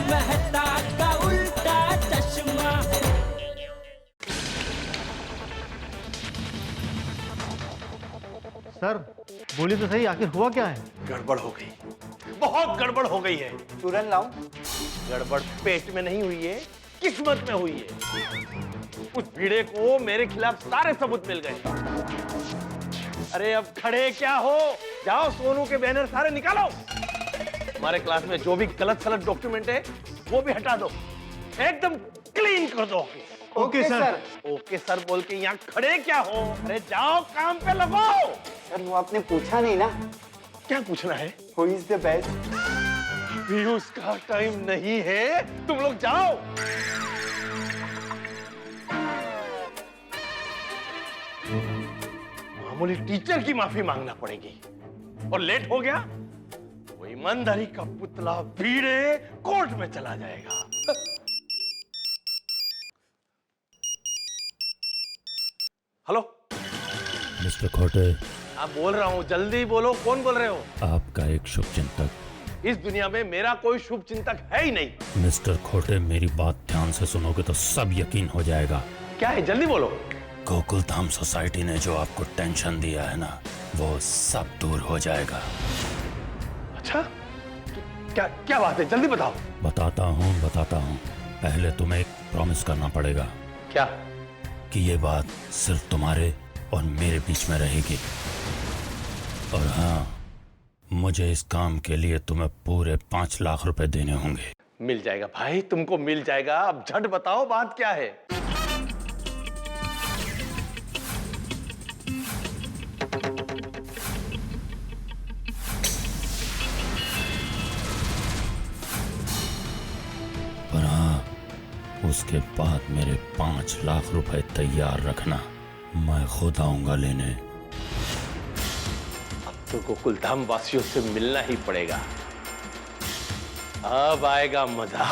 मेहता का उल्टा चश्मा। सर बोलिए तो सही, आखिर हुआ क्या है? गड़बड़ हो गई, बहुत गड़बड़ हो गई है। तुरंत लाऊं? गड़बड़ पेट में नहीं हुई है, किस्मत में हुई है। उस भिड़े को मेरे खिलाफ सारे सबूत मिल गए। अरे अब खड़े क्या हो, जाओ सोनू के बैनर सारे निकालो। हमारे क्लास में जो भी गलत सलत डॉक्यूमेंट है वो भी हटा दो, एकदम क्लीन कर दो। Okay sir. ओके सर बोल के यहाँ खड़े क्या हो? अरे जाओ काम पे लगो। सर वो आपने पूछा नहीं ना, क्या पूछना है? Who is the best? भी उसका टाइम नहीं है, तुम लोग जाओ। मामूली टीचर की माफी मांगना पड़ेगी और लेट हो गया वो ईमानदारी का पुतला भीड़े कोर्ट में चला जाएगा। हेलो मिस्टर खोटे, आप बोल रहा हूँ, जल्दी बोलो, कौन बोल रहे हो? आपका एक शुभचिंतक। इस दुनिया में मेरा कोई शुभ चिंतक है ही नहीं। मिस्टर खोटे, मेरी बात ध्यान से सुनोगे तो सब यकीन हो जाएगा। क्या है, जल्दी बोलो। गोकुल धाम सोसाइटी ने जो आपको टेंशन दिया है ना, वो सब दूर हो जाएगा। अच्छा, क्या क्या बात है, जल्दी बताओ। बताता हूँ। पहले तुम्हें एक प्रॉमिस करना पड़ेगा। क्या? कि ये बात सिर्फ तुम्हारे और मेरे बीच में रहेगी। और हाँ, मुझे इस काम के लिए तुम्हें पूरे 5 लाख रुपए देने होंगे। मिल जाएगा भाई, तुमको मिल जाएगा। अब झट बताओ बात क्या है। पर हाँ, उसके बाद मेरे 5 लाख रुपए तैयार रखना, मैं खुद आऊंगा लेने। अब तो गोकुल धाम वासियों से मिलना ही पड़ेगा, अब आएगा मजा।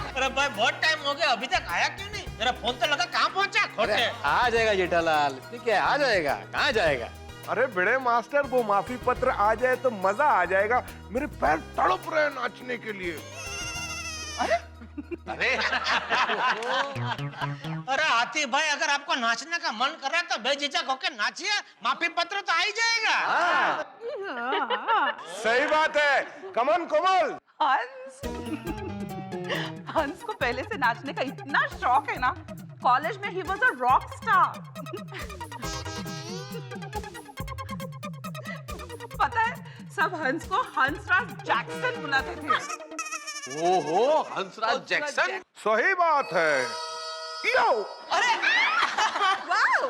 अरे भाई बहुत टाइम हो गया, अभी तक आया क्यों नहीं? मेरा फोन तो लगा, कहाँ पहुंचा? खोटे आ जाएगा जेठालाल, ठीक है आ जाएगा। कहाँ जाएगा? अरे बड़े मास्टर, वो माफी पत्र आ जाए तो मजा आ जाएगा। मेरे पैर तड़प रहे हैं नाचने के लिए। अरे अरे आतिफ भाई, अगर आपको नाचने का मन कर रहा है तो बेझिझक होकर नाचिए, माफी पत्र तो आ ही जाएगा। सही बात है। कमन कोमल। हंस को पहले से नाचने का इतना शौक है ना, कॉलेज में he was a rock star. पता है, सब हंस को हंसराज जैक्सन बुलाते थे। ओहो, हंसराज जैक्सन। सही बात है। यो। अरे वाओ।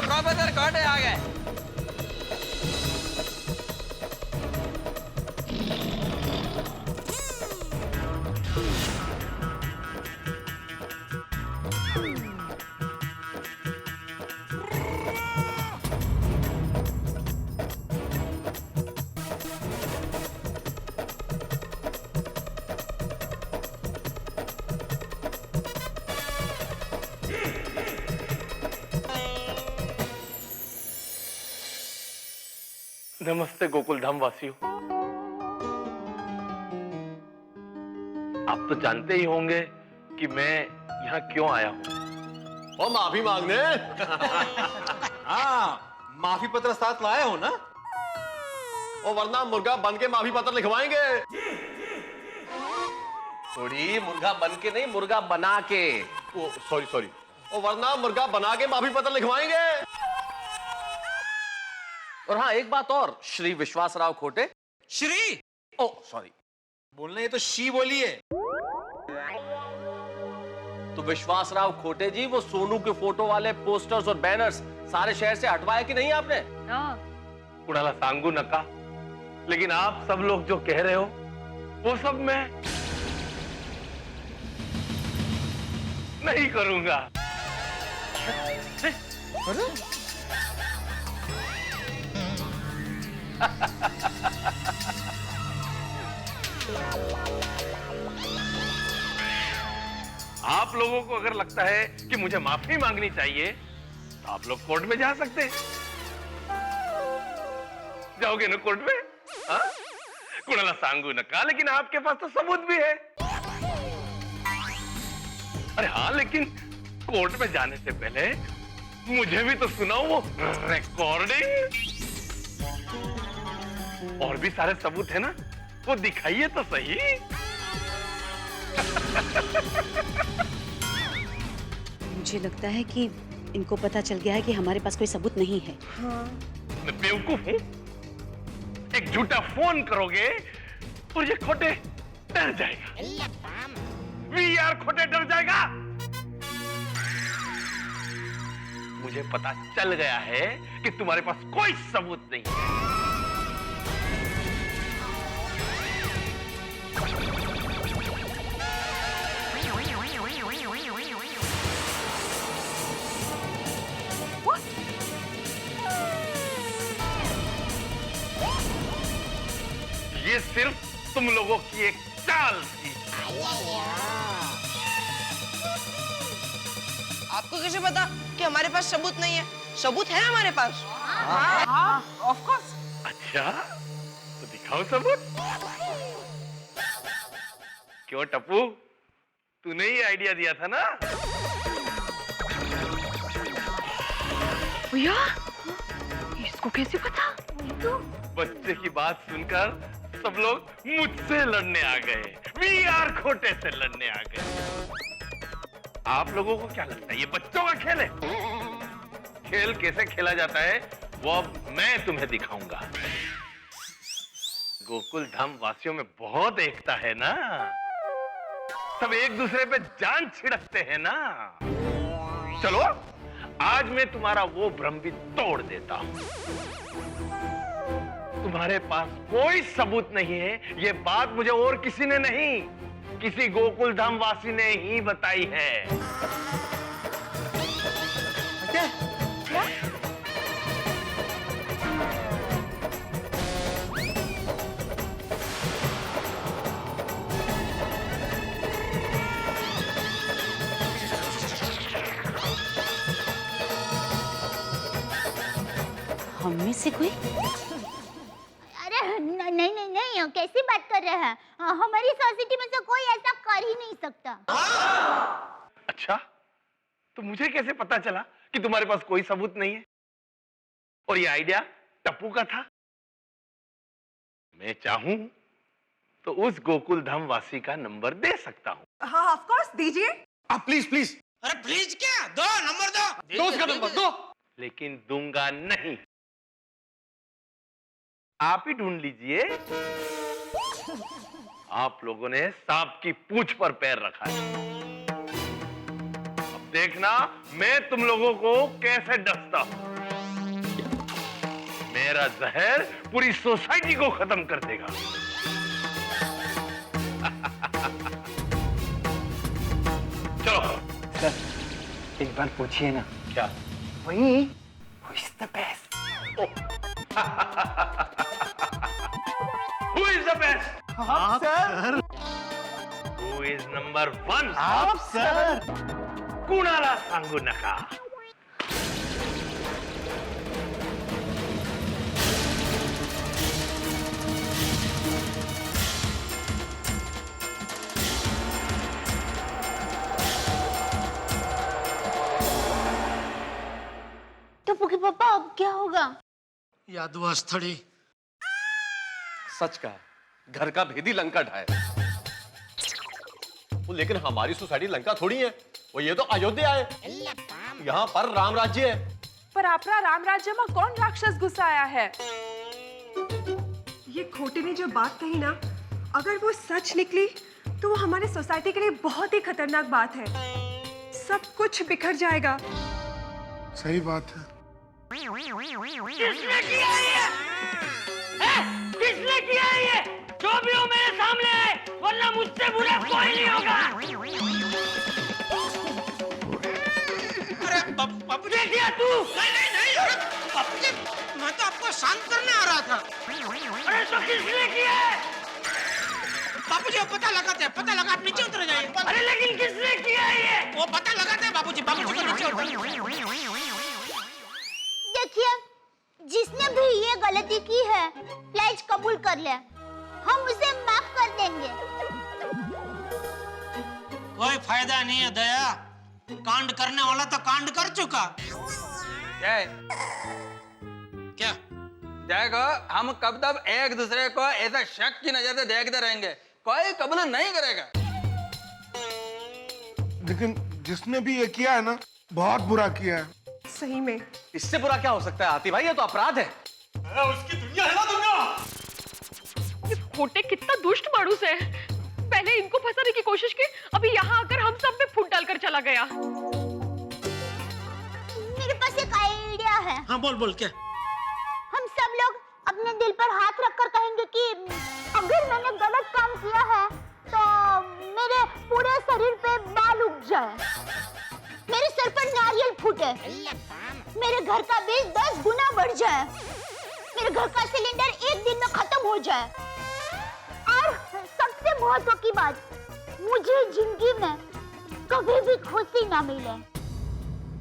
प्रोफेसर खोटे आ गए। नमस्ते गोकुल धाम वासियों। आप तो जानते ही होंगे कि मैं यहाँ क्यों आया हूँ। वो माफी मांगने। हाँ, माफी पत्र साथ लाए हो ना? और वरना मुर्गा बन के माफी पत्र लिखवाएंगे। थोड़ी मुर्गा बन के नहीं, मुर्गा बना के। ओ सॉरी। और वरना मुर्गा बना के माफी पत्र लिखवाएंगे। और हाँ, एक बात और, श्री विश्वासराव खोटे। श्री? ओ सॉरी, बोलने तो शी बोलिए। तो विश्वास राव खोटे जी वो सोनू के फोटो वाले पोस्टर्स और बैनर्स सारे शहर से हटवाए कि नहीं आपने? कुणाला सांगू नका, लेकिन आप सब लोग जो कह रहे हो वो सब मैं नहीं करूंगा। आप लोगों को अगर लगता है कि मुझे माफी मांगनी चाहिए तो आप लोग कोर्ट में जा सकते हैं। जाओगे ना कोर्ट में? हाँ? कुणाला सांगू नका, लेकिन आपके पास तो सबूत भी है। अरे हाँ, लेकिन कोर्ट में जाने से पहले मुझे भी तो सुनाओ वो रिकॉर्डिंग। और भी सारे सबूत है ना, वो दिखाइए तो सही। मुझे लगता है कि इनको पता चल गया है कि हमारे पास कोई सबूत नहीं है। मैं बेवकूफ हूं? एक झूठा फोन करोगे तो ये खोटे डर जाएगा। VR खोटे डर जाएगा। मुझे पता चल गया है कि तुम्हारे पास कोई सबूत नहीं है। ये सिर्फ तुम लोगों की एक चाल थी। आपको कैसे पता कि हमारे पास सबूत नहीं है? सबूत है हमारे पास। हाँ, ऑफ कोर्स। अच्छा, तो दिखाओ सबूत। क्यों टप्पू, तूने ही आइडिया दिया था ना? भैया, इसको कैसे पता? बच्चे की बात सुनकर सब लोग मुझसे लड़ने आ गए। VR खोटे से लड़ने आ गए। आप लोगों को क्या लगता है ये बच्चों का खेल है? खेल कैसे खेला जाता है वो अब मैं तुम्हें दिखाऊंगा। गोकुल धाम वासियों में बहुत एकता है ना, सब एक दूसरे पे जान छिड़कते हैं ना। चलो आज मैं तुम्हारा वो भ्रम भी तोड़ देता हूं। तुम्हारे पास कोई सबूत नहीं है, ये बात मुझे और किसी ने नहीं, किसी गोकुल धाम वासी ने ही बताई है। क्या? क्या? हम में से कोई? नहीं नहीं नहीं, कैसी बात कर रहे हैं? हमारी सोसाइटी में से कोई ऐसा कर ही नहीं सकता। अच्छा, तो मुझे कैसे पता चला कि तुम्हारे पास कोई सबूत नहीं है? और ये आइडिया टप्पू का था? मैं चाहूं तो उस गोकुल धाम वासी का नंबर दे सकता हूं। हाँ, ऑफ कोर्स, दीजिए। आप प्लीज प्लीज। अरे प्लीज क्या, दो नंबर दो। उसका नंबर दो। लेकिन दूंगा नहीं, आप ही ढूंढ लीजिए। आप लोगों ने सांप की पूंछ पर पैर रखा है। अब देखना मैं तुम लोगों को कैसे डसता हूं। मेरा जहर पूरी सोसाइटी को खत्म कर देगा। चलो सर, एक बार पूछिए ना। क्या? वही Who is the best? Who is the best? आप सर। Who is number 1? आप सर। कुणाला सांगू नका। टप्पू के पापा, अब क्या होगा? यादवा स्थली सच कहा, घर का भेदी लंका ढाए। वो लेकिन हमारी सोसाइटी लंका थोड़ी है, वो ये तो अयोध्या है। यहाँ पर राम राज्य है। पर आपरा राम राज्य में कौन राक्षस घुसाया है? ये खोटे ने जो बात कही ना, अगर वो सच निकली तो वो हमारे सोसाइटी के लिए बहुत ही खतरनाक बात है। सब कुछ बिखर जाएगा। सही बात है। किसने किया ये? किसने किया ये? जो भी हो मेरे सामने आए, वरना मुझसे बुरा कोई नहीं होगा। अरे बापू जी, क्या तू? नहीं, अरे बापू जी, मैं तो आपको शांत करने आ रहा था। अरे तो किसने किया है? बापू जी, वो पता लगाते हैं, पता लगा, आप नीचे उतर जाइए। अरे लेकिन किसने किया है ये? वो पता लगाते हैं बाबूजी को नीचे उतर। देखिए, जिसने भी ये गलती की है, प्लीज कबूल कर ले, हम उसे माफ कर देंगे। कोई फायदा नहीं है दया, कांड करने वाला तो कांड कर चुका। क्या देखो, हम कब तक एक दूसरे को ऐसा शक की नजर से देखते रहेंगे, कोई कबूल नहीं करेगा। लेकिन जिसने भी ये किया है ना, बहुत बुरा किया है। सही में। इससे बुरा क्या हो सकता है हाथी भाई, ये तो अपराध है। मैं उसकी दुनिया हिला दूंगा। ये खोटे कितना दुष्ट मानुस है। पहले इनको फंसाने की कोशिश की, अभी यहाँ आकर हम सब पे फूट डालकर चला गया। मेरे पास एक आइडिया है। हाँ बोल क्या? हम सब लोग अपने दिल पर हाथ रखकर कहेंगे कि अगर मैंने गलत काम किया है तो मेरे पूरे शरीर पे बाल उग जाए, मेरे सर पर नारियल फूटे, मेरे घर का बिल 10 गुना बढ़ जाए, मेरे घर का सिलेंडर एक दिन में खत्म हो जाए, और सबसे महत्व की बात, मुझे जिंदगी में कभी भी खुशी ना मिले।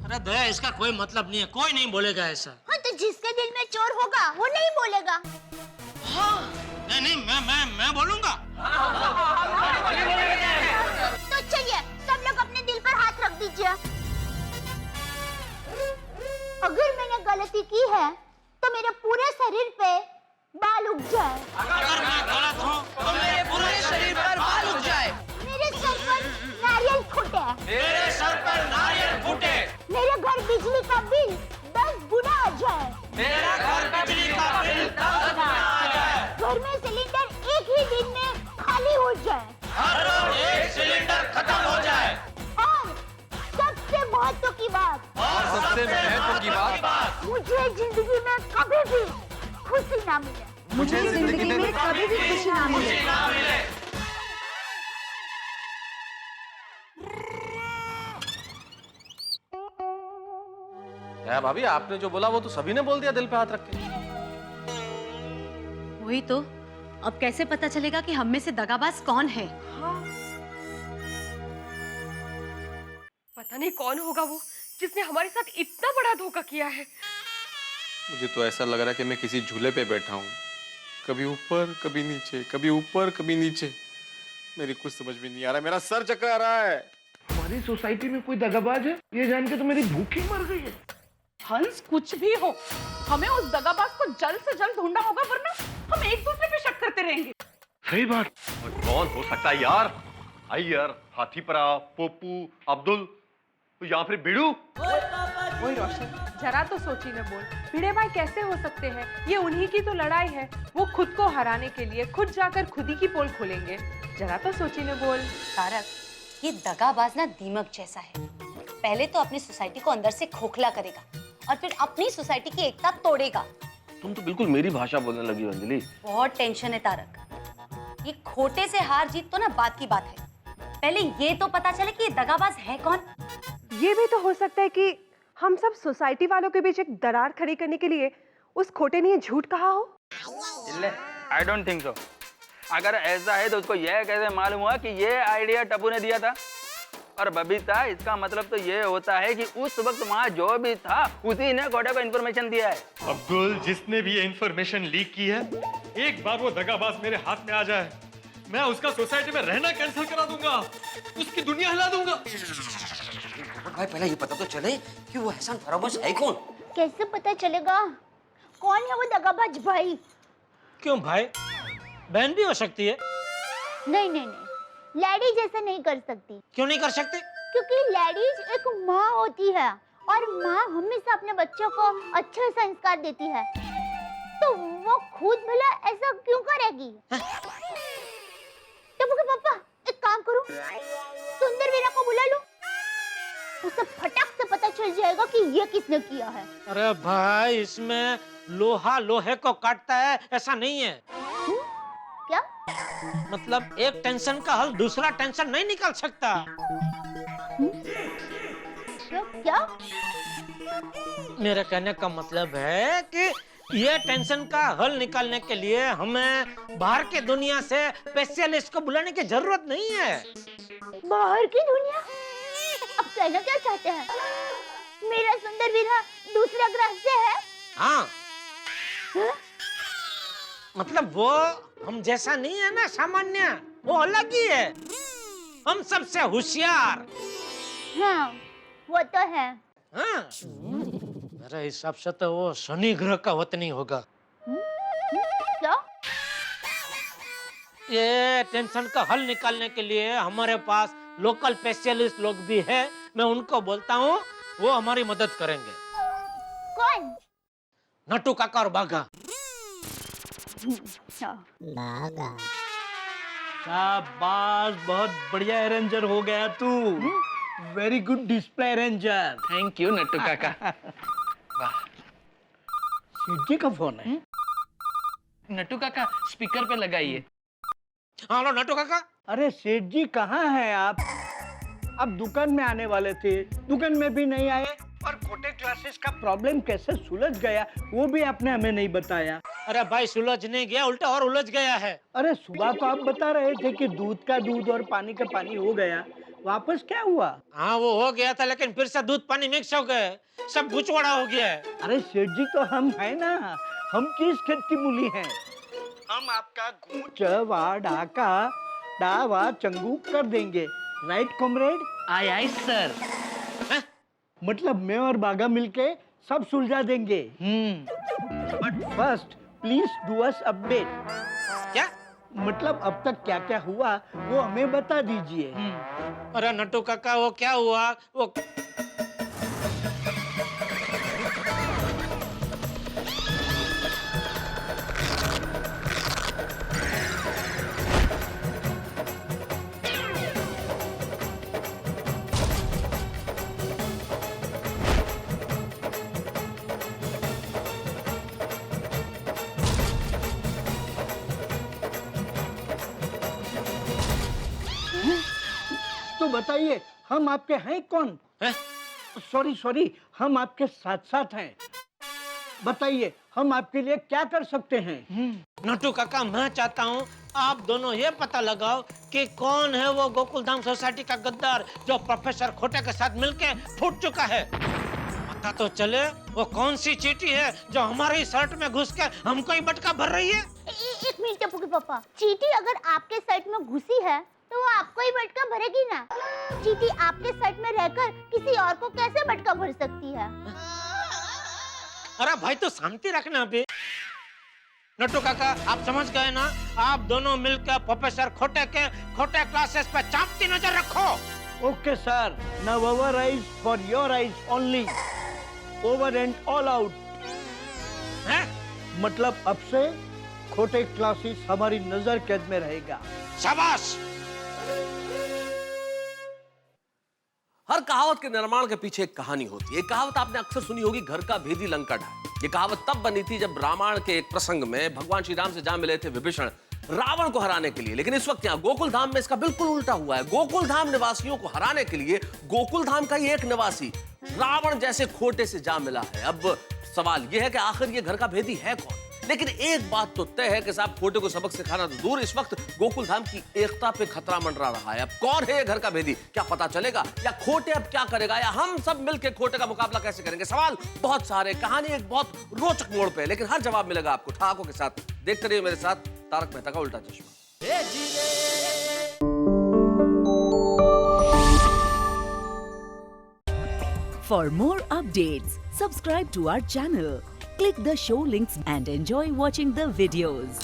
अरे दया, इसका कोई मतलब नहीं है, कोई नहीं बोलेगा ऐसा। हाँ, तो जिसके दिल में चोर होगा वो नहीं बोलेगा। हाँ, नहीं, मैं बोलूंगा। तो चलिए, सब लोग अपने दिल पर हाथ रख दीजिए। अगर मैंने गलती की है तो मेरे पूरे शरीर पे बाल उग जाए। अगर मैं गलत हूँ तो मेरे पूरे शरीर पर बाल उग जाए। मेरे सर पर नारियल फूटे। मेरे सर पर नारियल फूटे। मेरे घर बिजली का बिल 10 गुना आ जाए। मेरा घर बिजली का बिल 10 गुना आ जाए। घर में सिलेंडर एक ही दिन में खाली हो जाए। हर रोज एक सिलेंडर खत्म हो जाए। और सबसे महत्व की बात, मुझे जिंदगी में कभी भी खुशी ना मिले। मुझे जिंदगी में कभी भी खुशी ना मिले। क्या भाभी, आपने जो बोला वो तो सभी ने बोल दिया दिल पे हाथ रख के। वही तो, अब कैसे पता चलेगा कि हम में से दगाबाज कौन है? पता नहीं कौन होगा वो जिसने हमारे साथ इतना बड़ा धोखा किया है। मुझे तो ऐसा लग रहा है कि मैं किसी झूले पे बैठा हूँ, कभी ऊपर कभी नीचे, कभी ऊपर कभी नीचे। मेरी कुछ समझ में नहीं आ रहा, मेरा सर चकरा रहा है। हमारी सोसाइटी में कोई दगाबाज है, ये जान के तो मेरी भूख ही मर गई है। हंस, कुछ भी हो, हमें उस दगाबाज को जल्द से जल्द ढूंढना होगा, वरना हम एक दूसरे पे शक करते रहेंगे। सही बात। और कौन हो सकता है यार? अय्यर, हाथीपरा, पोपू, अब्दुल, या फिर बिड़ू। ओए रोशन, जरा तो सोची न बोल, भिड़े भाई कैसे हो सकते हैं? ये उन्हीं की तो लड़ाई है, वो खुद को हराने के लिए खुद जाकर खुद ही की पोल खोलेंगे। जरा तो सोची न बोल। तारक, ये दगाबाज ना दीमक जैसा है। पहले तो अपनी सोसाइटी को अंदर से खोखला करेगा और फिर अपनी सोसाइटी की एकता तोड़ेगा। तुम तो बिल्कुल मेरी भाषा बोलने लगी हो अंजलि। बहुत टेंशन है तारक। ये खोटे से हार जीत तो ना बात की बात है, पहले ये तो पता चले कि ये दगाबाज है कौन। ये भी तो हो सकता है कि हम सब सोसाइटी वालों के बीच एक दरार खड़ी करने के लिए उस खोटे ने झूठ कहा हो। I don't think so. अगर ऐसा है तो उसको यह कैसे मालूम हुआ कि ये आइडिया टप्पू ने दिया था? और बबीता, इसका मतलब तो ये होता है कि उस वक्त वहाँ जो भी था उसी ने खोटे को इन्फॉर्मेशन दिया है। अब्दुल, जिसने भी ये इन्फॉर्मेशन लीक की है, एक बार वो दगाबाज मेरे हाथ में आ जाए, मैं उसका सोसाइटी में रहना कैंसिल करा दूंगा, उसकी दुनिया हिला दूंगा। भाई, पहले ये पता तो चले कि वो एहसान फरामोश है कौन। कैसे पता चलेगा कौन है वो दगाबाज भाई? क्यों भाई, बहन भी हो सकती है। नहीं, लैडी जैसा नहीं कर सकती। क्यों नहीं कर सकते? क्योंकि लैडीज एक माँ होती है और माँ हमेशा अपने बच्चों को अच्छे संस्कार देती है, तो वो खुद भला ऐसा क्यों करेगी? टप्पू के पापा, एक काम करूं, सुंदर वीरा को बुला लूं। उसे फटक से पता चल जाएगा कि ये किसने किया है। अरे भाई, इसमें लोहा लोहे को काटता है ऐसा नहीं है। क्या? मतलब एक टेंशन का हल दूसरा टेंशन नहीं निकाल सकता। क्या? मेरे कहने का मतलब है कि ये टेंशन का हल निकालने के लिए हमें बाहर की दुनिया से स्पेशलिस्ट को बुलाने की जरूरत नहीं है। बाहर की दुनिया? अब कहना क्या चाहते हैं? मेरा सुंदर वीरा दूसरा ग्रह से है? हाँ। मतलब वो हम जैसा नहीं है ना सामान्य, वो अलग ही है, हम सबसे होशियार। हाँ, वो तो है। हाँ, मेरे हिसाब से तो वो शनि ग्रह का वतनी होगा। क्या? ये टेंशन का हल निकालने के लिए हमारे पास लोकल स्पेशलिस्ट लोग भी है, मैं उनको बोलता हूँ, वो हमारी मदद करेंगे। कौन? नट्टू काका और बाघा। बाघा। शाबाश, बहुत बढ़िया अरेंजर हो गया तू। Very good display arranger. Thank you Nattu काका। सेठ जी का फोन है। नट्टू काका स्पीकर पे लगाइए। हेलो नट्टू काका। अरे सेठ जी कहाँ हैं आप? अब दुकान में आने वाले थे, दुकान में भी नहीं आए, और खोटे क्लासेस का प्रॉब्लम कैसे सुलझ गया वो भी आपने हमें नहीं बताया। अरे भाई, सुलझ नहीं गया, उल्टा और उलझ गया है। अरे सुबह तो आप बता रहे थे कि दूध का दूध और पानी का पानी हो गया, वापस क्या हुआ? हाँ, वो हो गया था, लेकिन फिर से दूध पानी मिक्स हो गए, सब गुचवाड़ा हो गया है। अरे सेठ जी तो हम है ना, हम किस खेत की मूली हैं? हम आपका गूंच वा ढाका डावा चंगू कर देंगे, राइट कॉमरेड? आई आई सर। मतलब मैं और बागा मिलके सब सुलझा देंगे। But first please do us update. क्या? मतलब अब तक क्या क्या हुआ वो हमें बता दीजिए। अरे नट्टू काका, वो क्या हुआ वो तो बताइए, हम आपके हैं कौन? सॉरी, हम आपके साथ साथ हैं। बताइए, हम आपके लिए क्या कर सकते हैं? नट्टू काका, मैं चाहता हूँ आप दोनों ये पता लगाओ कि कौन है वो गोकुल धाम सोसाइटी का गद्दार जो प्रोफेसर खोटे के साथ मिलके फूट चुका है। पता तो चले वो कौन सी चींटी है जो हमारे शर्ट में घुस के हमको ही बटका भर रही है। एक मिनट टप्पू के पापा, चींटी अगर आपके शर्ट में घुसी है तो वो आपको ही बटका भरेगी ना। चींटी आपके शर्ट में रहकर किसी और को कैसे बटका भर सकती है? अरे भाई, तो शांति रखना अभी। नट्टू काका, आप समझ गए ना? आप दोनों मिलकर प्रोफेसर खोटे के खोटे क्लासेस पे चांपती नजर रखो। Okay sir, now our eyes for your eyes only, over and all out. मतलब अब से खोटे क्लासेस हमारी नजर कैद में रहेगा। शाबाश। हर कहावत के निर्माण के पीछे एक कहानी होती है। एक कहावत आपने अक्सर सुनी होगी, घर का भेदी लंका ढाए। ये कहावत तब बनी थी जब रामायण के एक प्रसंग में भगवान श्री राम से जा मिले थे विभीषण रावण को हराने के लिए। लेकिन इस वक्त यहाँ गोकुल धाम में इसका बिल्कुल उल्टा हुआ है। गोकुल धाम निवासियों को हराने के लिए गोकुल धाम का ही एक निवासी रावण जैसे खोटे से जा मिला है। अब सवाल यह है कि आखिर ये घर का भेदी है कौन? लेकिन एक बात तो तय है कि साहब, खोटे को सबक सिखाना तो दूर, इस वक्त गोकुल धाम की एकता पे खतरा मंडरा रहा है। अब कौन है ये घर का भेदी? क्या पता चलेगा? या खोटे अब क्या करेगा? या हम सब मिलकर खोटे का मुकाबला कैसे करेंगे? सवाल बहुत सारे, कहानी एक बहुत रोचक मोड़ पे, लेकिन हर जवाब मिलेगा आपको ठहाकों के साथ। देखते रहिए मेरे साथ तारक मेहता का उल्टा चश्मा। For more updates, subscribe to our channel, click the show links and enjoy watching the videos.